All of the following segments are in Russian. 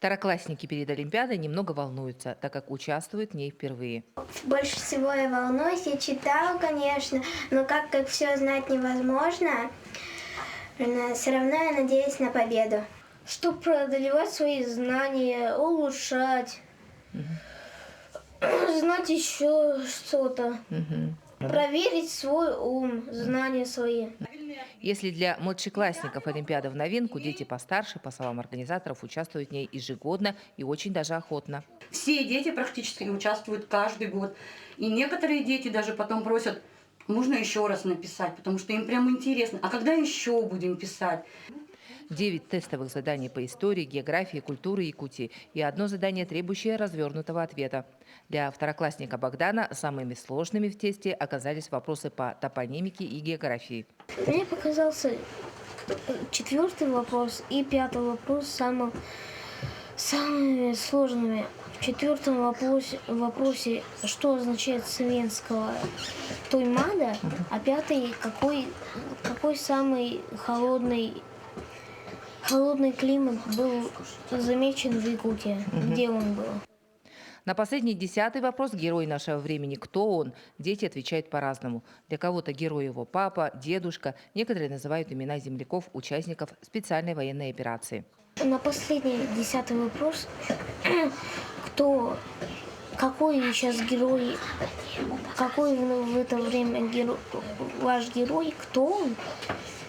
Второклассники перед Олимпиадой немного волнуются, так как участвуют в ней впервые. Больше всего я волнуюсь, я читала, конечно, но как все знать невозможно, все равно я надеюсь на победу. Чтобы преодолевать свои знания, улучшать, знать еще что-то, проверить свой ум, знания свои. Если для младшеклассников Олимпиада в новинку, дети постарше, по словам организаторов, участвуют в ней ежегодно и очень даже охотно. Все дети практически участвуют каждый год. И некоторые дети даже потом просят, можно еще раз написать, потому что им прям интересно. А когда еще будем писать? 9 тестовых заданий по истории, географии, культуре Якутии и одно задание, требующее развернутого ответа. Для второклассника Богдана самыми сложными в тесте оказались вопросы по топонимике и географии. Мне показался четвертый вопрос и пятый вопрос самыми сложными. В четвертом вопросе что означает славянского Тоймада, а пятый какой самый холодный климат был замечен в Якутии, где он был. На последний 10-й вопрос «Герой нашего времени. Кто он?» дети отвечают по-разному. Для кого-то герой его папа, дедушка. Некоторые называют имена земляков, участников специальной военной операции. На последний 10-й вопрос какой сейчас герой, какой в это время ваш герой, кто он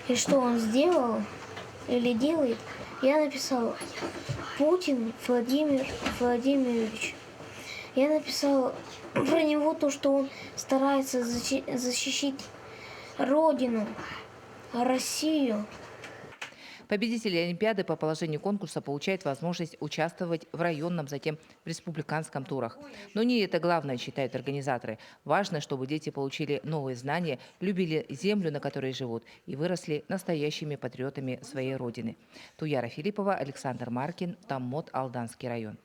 и что он сделал или делает, я написала Путин Владимир Владимирович. Я написала про него то, что он старается защитить Родину, Россию. Победители Олимпиады по положению конкурса получают возможность участвовать в районном, затем в республиканском турах. Но не это главное, считают организаторы. Важно, чтобы дети получили новые знания, любили землю, на которой живут, и выросли настоящими патриотами своей родины. Туяра Филиппова, Александр Маркин, Таммот, Алданский район.